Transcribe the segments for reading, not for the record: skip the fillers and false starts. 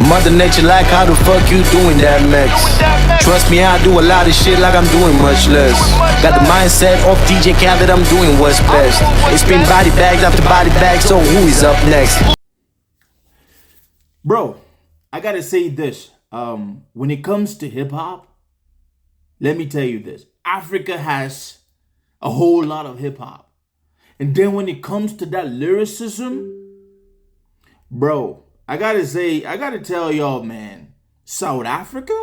Mother Nature like, how the fuck you doing that, Max? Trust me, I do a lot of shit like I'm doing much less. Got the mindset of DJ Khaled, I'm doing what's best. It's been body bags after body bags, so who is up next? Bro, I gotta say this. When it comes to hip-hop, let me tell you this. Africa has a whole lot of hip-hop. And then when it comes to that lyricism, bro, I gotta tell y'all, man, South Africa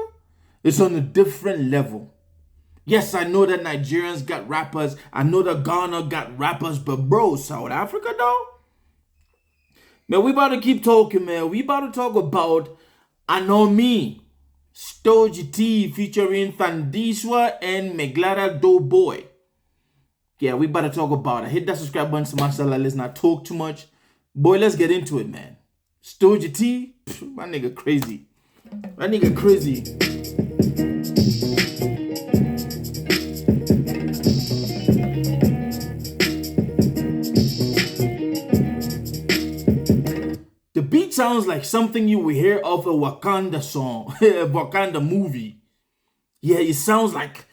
is on a different level. Yes, I know that Nigerians got rappers. I know that Ghana got rappers. But bro, South Africa though? Man, we about to keep talking, man. We about to talk about Anomy, STOGIE featuring Thandiswa and Maglera Doe Boy. Yeah, we about to talk about it. Hit that subscribe button, smash that like. Let's not talk too much. Boy, let's get into it, man. STOGIE, my nigga crazy. My nigga crazy. The beat sounds like something you will hear of a Wakanda song, a Wakanda movie. Yeah, it sounds like...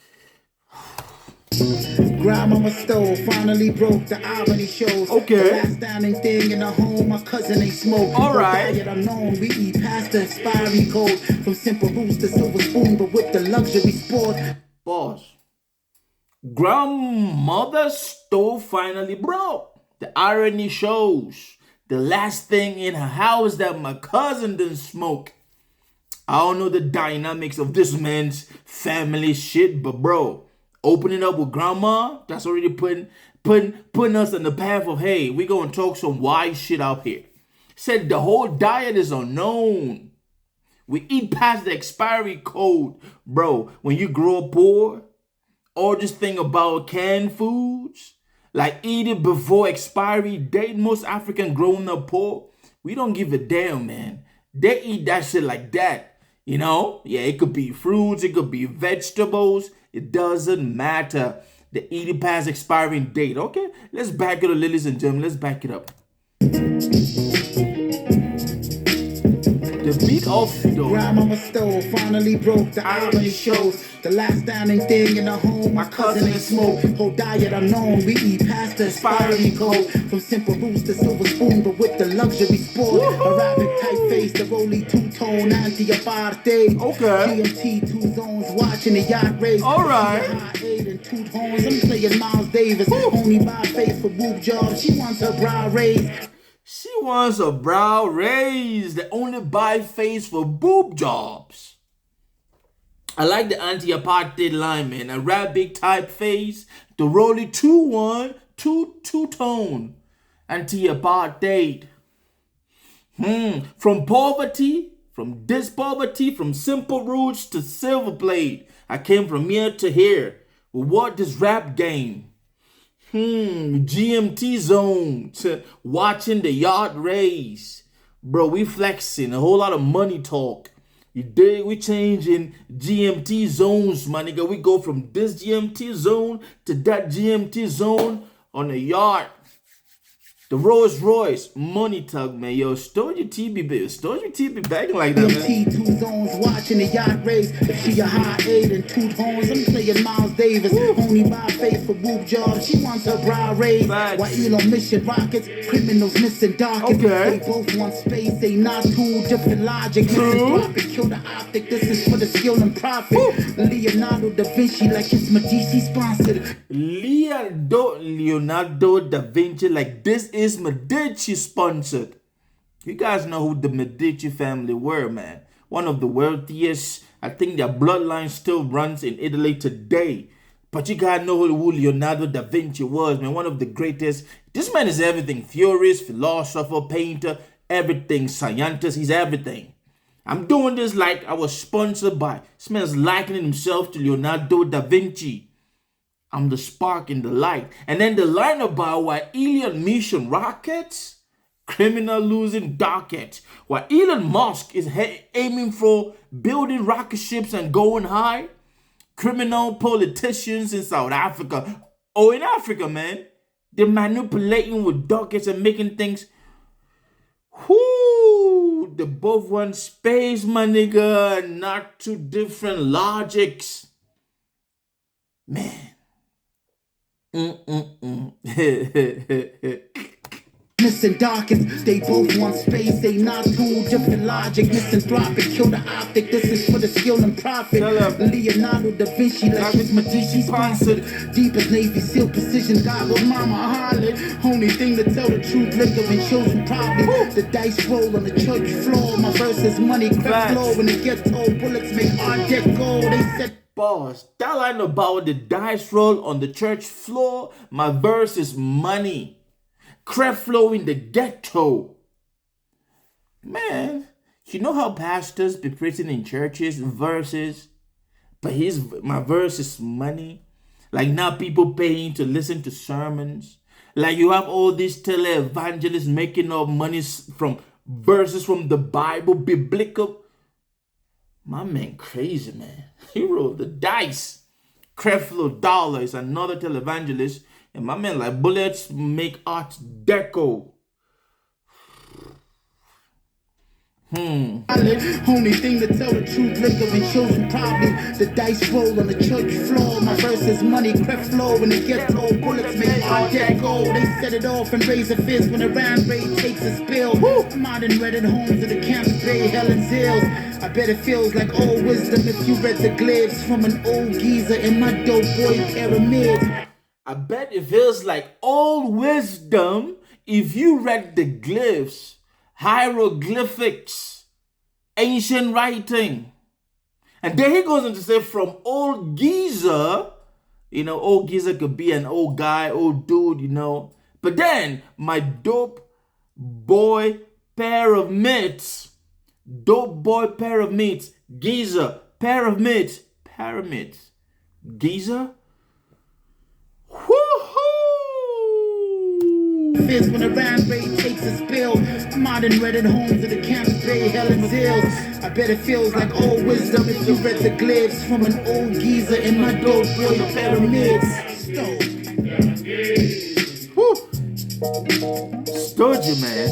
Grandmama stove finally broke, the irony shows. Okay. The last standing thing in the home, my cousin ain't smoke. Alright. The diet unknown, we eat past the expiry code. From simple roots to silver spoon, but with the luxury sport. Boss. Grandmother stove finally broke. The irony shows. The last thing in her house that my cousin didn't smoke. I don't know the dynamics of this man's family shit, but bro, opening up with grandma, that's already putting us in the path of, hey, we gonna talk some wise shit out here. Said the whole diet is unknown. We eat past the expiry code. Bro, when you grow up poor, all this thing about canned foods, like eating before expiry date, most African growing up poor, we don't give a damn, man. They eat that shit like that, you know? Yeah, it could be fruits, it could be vegetables. It doesn't matter. They eat it past expiring date. Okay, let's back it up, ladies and gentlemen. Let's back it up. The beat of the Grandmama stove finally broke, the irony shows. The last standing thing in the home, my cousin ain't smoke. Whole diet unknown, we eat past the expiry code. From simple roots to silver spoon, but with the luxury sport. Arabic typeface, the rolly two-tone, anti-apartheid. Okay. GMT, 2 zones, watching the yacht race. Alright. And 2 tones, I'm playing Miles Davis. Only buy face for boob jobs, she wants her brow raised. She wants a brow raised. They only buy face for boob jobs. I like the anti-apartheid line, man. Arabic typeface, the rolly 2-1, two-tone. Anti-apartheid. From poverty, from dispoverty, from simple roots to silver plate. I came from here to here. But what this rap game? GMT zone to watching the yacht race. Bro, we flexing, a whole lot of money talk. You dig? We changing GMT zones, my nigga. We go from this GMT zone to that GMT zone on a yacht. The Rolls Royce, money tug, man. Yo, STOGIE be bagging like that, man. 2 zones, watching the yacht race. If she a high 8 and 2 tones, I'm playing Miles Davis. Only buy face for boob jobs, she wants her brow raised. While Elon mission rockets, criminals missing dockets. Okay. They both want space, they not two different logic. Misanthropic, kill the optic, this is for the skill and profit. Leonardo da Vinci like it's Medici sponsored. Leonardo da Vinci like this is Medici sponsored. You guys know who the Medici family were, man. One of the wealthiest. I think their bloodline still runs in Italy today. But you gotta know who Leonardo da Vinci was, man. One of the greatest. This man is everything. Theorist, philosopher, painter, everything. Scientist, he's everything. I'm doing this like I was sponsored by. This man's likening himself to Leonardo da Vinci. I'm the spark in the light. And then the line about why Elon mission rockets, criminal losing dockets. While Elon Musk is aiming for building rocket ships and going high, criminal politicians in South Africa, or in Africa, man, they're manipulating with dockets and making things. they both want space, my nigga, not two different logics. Man. Missing darkest, they both want space, they not two different logic. Misanthropic, kill the optic, this is for the skill and profit. Leonardo da Vinci, like his Medici sponsored. Deep as Navy SEAL precision, God with mama harlot. Only thing to tell the truth, liquor and chosen probably. The dice roll on the church floor, my verse is money, crap flow. When it gets old, bullets make art deco. They said, boss, that line about the dice roll on the church floor, my verse is money. Crap flow in the ghetto. Man, you know how pastors be preaching in churches verses, but my verse is money. Like now people paying to listen to sermons. Like you have all these televangelists making up money from verses from the Bible, biblical. My man crazy, man. He rolled the dice. Creflo Dollar is another televangelist. And my man like bullets make art deco. Only thing to tell the truth, liquor and chosen probably. The dice roll on the church floor. My verse is money, crap flow. When it gets old, bullets make art deco. They set it off and raise a fist when the round raid takes a spill. I'm out in Reddit homes of the Camps Bay, Helen's Hills. I bet it feels like old wisdom if you read the glyphs from an old geezer in my dope boy pyramids. I bet it feels like old wisdom if you read the glyphs, hieroglyphics, ancient writing. And then he goes on to say from old geezer, you know, old geezer could be an old guy, old dude, you know. But then my dope boy pair of mitts, geezer, pair of mitts, pyramids, geezer. When the round raid takes a spill, I'm out in Reddit homes of the Camps Bay, Helen's Hills. I bet it feels like old wisdom if you read the glyphs from an old geezer in my dope boy pyramids. STOGIE, man.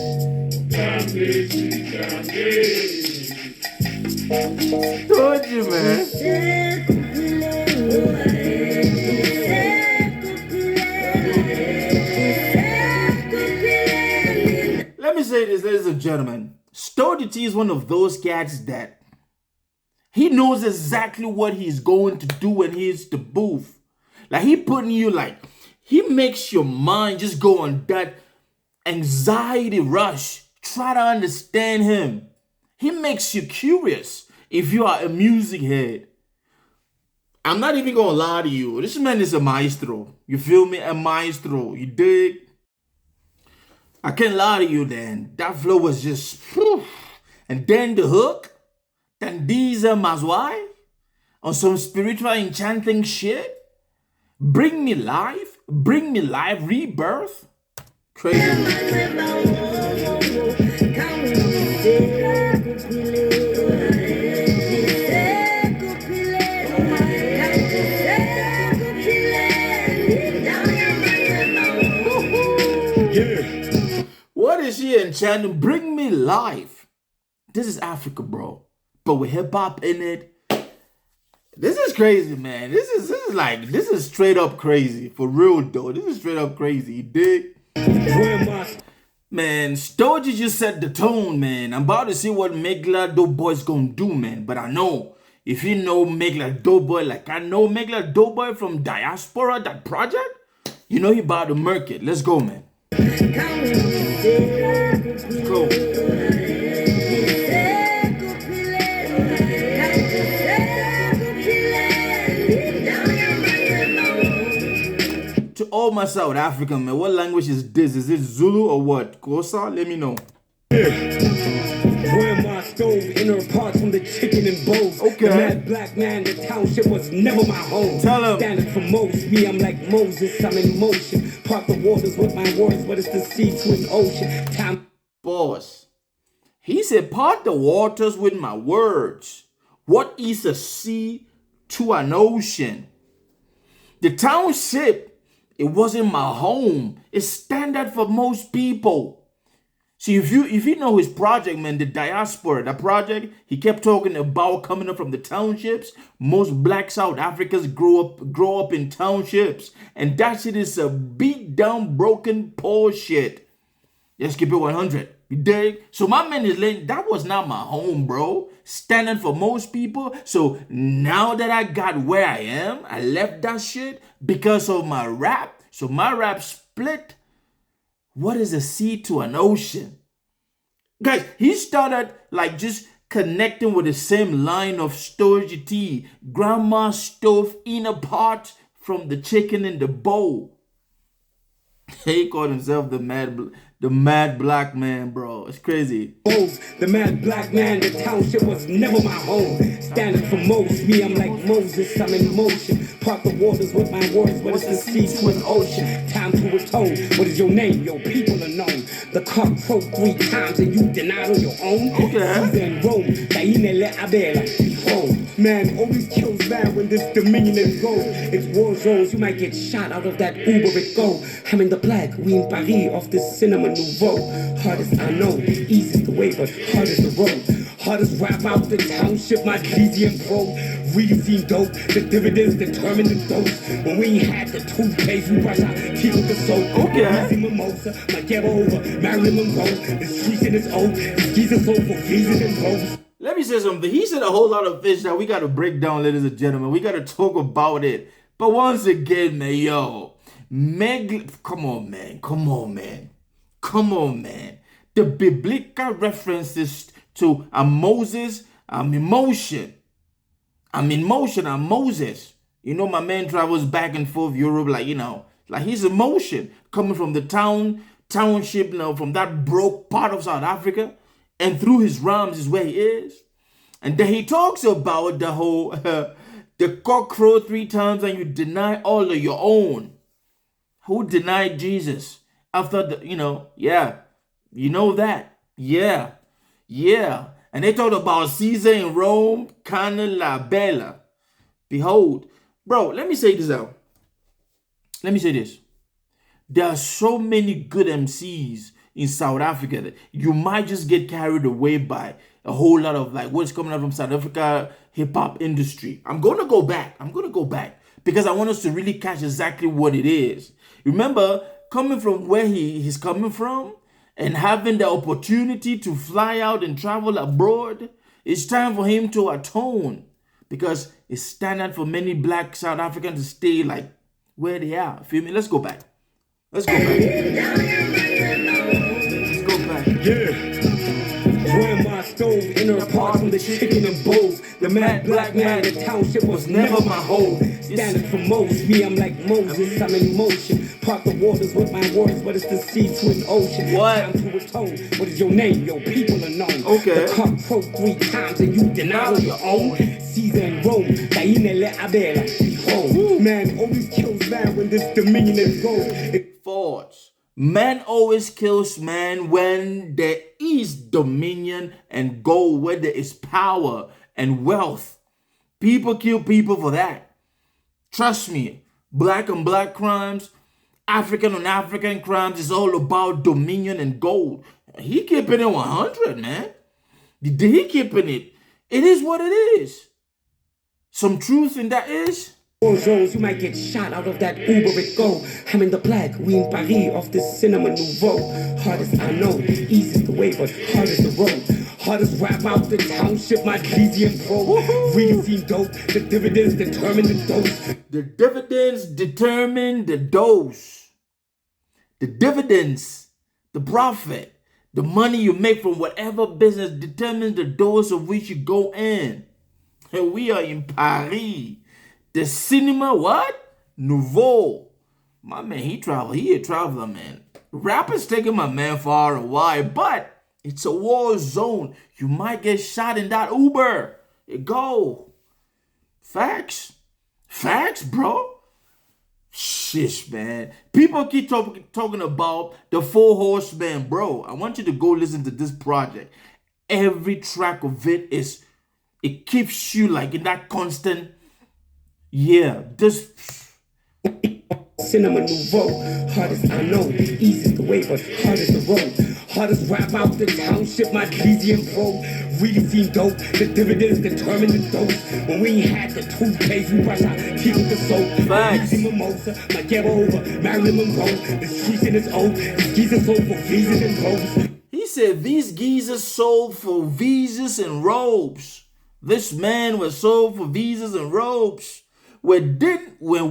STOGIE, man. Let me say this, ladies and gentlemen. STOGIE is one of those cats that he knows exactly what he's going to do when he's the booth. Like he putting you like, he makes your mind just go on that anxiety rush. Try to understand him. He makes you curious if you are a music head. I'm not even gonna lie to you. This man is a maestro. You feel me? A maestro. You dig? I can't lie to you then. That flow was just, whew. And then the hook, then these are Mazwai, on some spiritual enchanting shit. Bring me life, rebirth. Crazy. What is she enchanting? Bring me life. This is Africa, bro. But with hip hop in it. This is crazy, man. This is straight up crazy. For real though. This is straight up crazy. You dig? Man, STOGIE just set the tone, man. I'm about to see what Maglera Doe Boy's gonna do, man. But I know, if you know Maglera Doe Boy, like I know Maglera Doe Boy from Diaspora, that project, you know he about to murk it. Let's go, man. Cool. To all my South African, man, what language is this? Is it Zulu or what? Kosa? Let me know. Grandma stove in her pot from the chicken and bowls. Okay. The mad black man, the township was never my home. Tell him. Standing for most, me, I'm like Moses, I'm in motion. Part the waters with my words, but it's the sea to an ocean. Time. Boss. He said, part the waters with my words. What is a sea to an ocean? The township, it wasn't my home. It's standard for most people. See, if you know his project, man, the diaspora, the project, he kept talking about coming up from the townships. Most black South Africans grow up in townships. And that shit is a beat down, broken, poor shit. Let's keep it 100. You dig? So my man is laying, that was not my home, bro. Standing for most people. So now that I got where I am, I left that shit because of my rap. So my rap split. What is a sea to an ocean? Guys, he started like just connecting with the same line of Stories.T. Grandma stove in a pot from the chicken in the bowl. He called himself the mad black man, bro. It's crazy. The mad black man, the township was never my home. Standing for most, me, I'm like Moses, I'm in motion. Part the waters with my words, but it's the sea to an ocean. Time to atone. What is your name? Your people are known. The cock croaked 3 times and you denied on your own. Okay. Caesar in Rome, Dainele Abela. Behold, man always kills man when this dominion is gold. It's war zones, you might get shot out of that Uber it go. I'm in the black, we in Paris off this cinema nouveau. Hardest I know, easy's the way, but hard is the road. Hardest rap out the township, my Elysian pro. Really seen dope, the dividends determine the dose. When we ain't had the toothpaste, we brush our teeth with the soap. Okay. Easy mimosa, Maglera over, Marilyn Monroe. The streets in its old, the skis are sold for freezing and rose. Let me say something. He said a whole lot of fish that we got to break down, ladies and gentlemen. We got to talk about it. But once again, man, yo, come on, man. The biblical references to Moses, I'm in motion, I'm Moses. You know, my man travels back and forth Europe, like, you know, like he's in motion, coming from the township, you know, from that broke part of South Africa. And through his rhymes is where he is. And then he talks about the whole, the cock crow 3 times and you deny all of your own. Who denied Jesus? After the, you know, yeah. You know that. Yeah. And they talked about Caesar in Rome, Cana la Bella. Behold. Bro, let me say this out. Let me say this. There are so many good MCs in South Africa that you might just get carried away by a whole lot of like what's coming out from South Africa hip-hop industry. I'm going to go back because I want us to really catch exactly what it is. Remember, coming from where he's coming from and having the opportunity to fly out and travel abroad, it's time for him to atone because it's standard for many black South Africans to stay like where they are. Feel me? Let's go back. Yeah. Grandma stove in her pot from the chicken and bowls. The mad black man, the township was never my home. Standing for most, me, I'm like Moses, I'm in motion. Part the waters with my words, but it's the sea to an ocean. What? Time to atone. What is your name? Your people are known. Okay. The cock croaked 3 times and you deny on your own. Caesar in Rome, Dainele Abela. Behold, man always kills man when this dominion is gold. Forge. Man always kills man when there is dominion and gold, where there is power and wealth. People kill people for that. Trust me, black on black crimes, African on African crimes is all about dominion and gold. He keeping it 100, man. He keeping it. It is what it is. Some truth in that is. War zones, you might get shot out of that Uber it go. I'm in the black, we in Paris off this cinema nouveau. Hardest I know, easy's the way, but hard is the road. Hardest rap out the township, my Elysian pro. Really seen dope, the dividends determine the dose. The dividends determine the dose. The dividends, the profit, the money you make from whatever business determines the dose of which you go in. And we are in Paris. The cinema, what? Nouveau. My man, he a traveler, man. Rappers taking my man far and wide, but it's a war zone. You might get shot in that Uber. It go. Facts, bro. Shish, man. People keep talking about the 4 Horsemen, bro. I want you to go listen to this project. Every track of it keeps you like in that constant. Yeah, this cinema nouveau. Hardest I know, easy's the way, but hard is the road. Hardest rap out the township, my Elysian pro. Really seem dope. The dividends determine the dose. When we ain't had the toothpaste, we brush our teeth with the soap. Facts. Easy mimosa, Maglera over, Marilyn Monroe. The streets in his old, these geezers sold for visas and robes. He said these geezers sold for visas and robes. This man was sold for visas and robes. When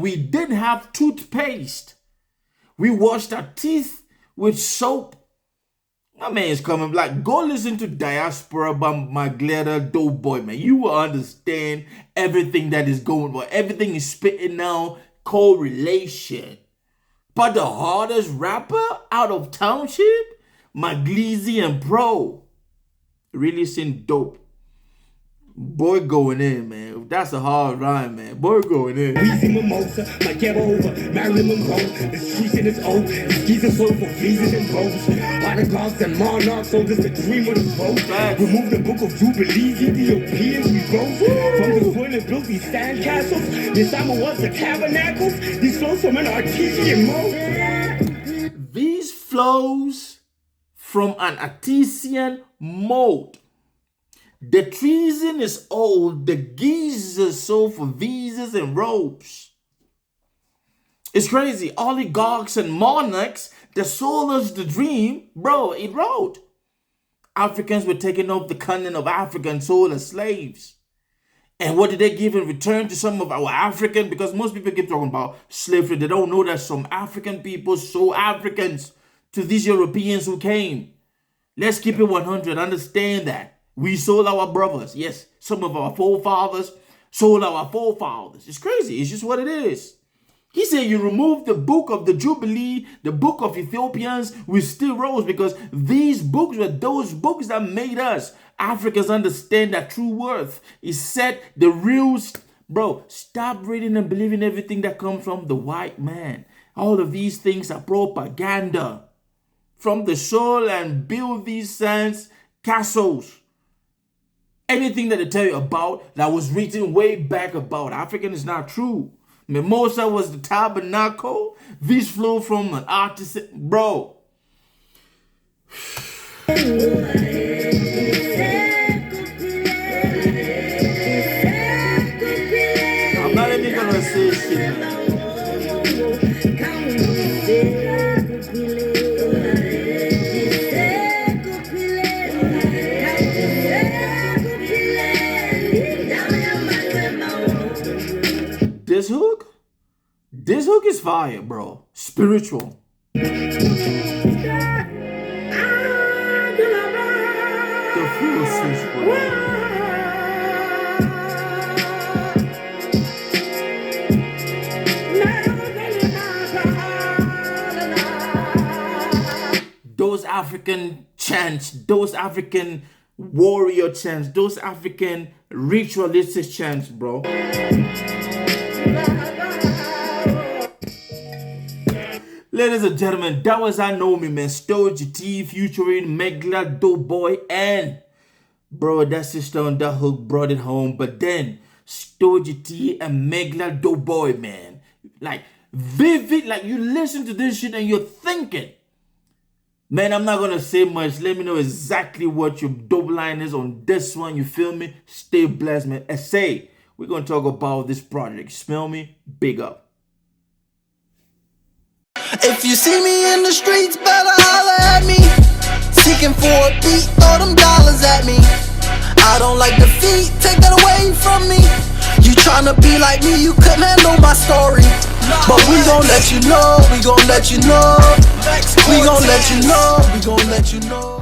we didn't have toothpaste, we washed our teeth with soap. My man's coming like, go listen to Diaspora by Maglera Doe Boy, man. You will understand everything that is going on. Everything is spitting now, correlation. But the hardest rapper out of township, Maglesian Pro, releasing dope. Boy going in, man. That's a hard rhyme, man. Boy going in. Weezy mimosa, Maglera over, Marilyn Monroe. The streets in his old, these geezers sold for visas and robes. Autographs and monarchs, so this the dream of the folk. Remove the book of Jubilees, Ethiopians we rose. From the soil and built these sand castles. This summer was the tabernacles. These flows from an artesian mode. These flows from an artesian mode. The treason is old. The geezers sold for visas and robes. It's crazy. Oligarchs and monarchs that sold us the dream. Bro, it wrote. Africans were taking up the continent of Africa and sold as slaves. And what did they give in return to some of our African? Because most people keep talking about slavery. They don't know that some African people sold Africans to these Europeans who came. Let's keep it 100. Understand that. We sold our brothers. Yes, some of our forefathers sold our forefathers. It's crazy. It's just what it is. He said you remove the book of the Jubilee, the book of Ethiopians, we still rose because these books were those books that made us Africans understand that true worth is set the real. Bro, stop reading and believing everything that comes from the white man. All of these things are propaganda from the soul and build these sands castles. Anything that they tell you about that was written way back about African is not true. Mimosa was the tabernacle. These flow from an artist. Bro. I'm not even gonna say shit, man. This hook is fire, bro. Spiritual. The feel sensual. Those African chants, those African warrior chants, those African ritualistic chants, bro. Ladies and gentlemen, that was Anomy, man. STOGIE featuring Maglera Doe Boy, and bro, that sister on that hook brought it home. But then STOGIE and Maglera Doe Boy, man, like vivid, like you listen to this shit and you're thinking, man, I'm not gonna say much. Let me know exactly what your dope line is on this one. You feel me? Stay blessed, man. Essay, we're gonna talk about this project. You smell me? Big up. If you see me in the streets, better holler at me. Seeking for a beat, throw them dollars at me. I don't like defeat, take that away from me. You tryna be like me, you couldn't handle my story. But we gon' let you know, we gon' let you know. We gon' let you know, we gon' let you know.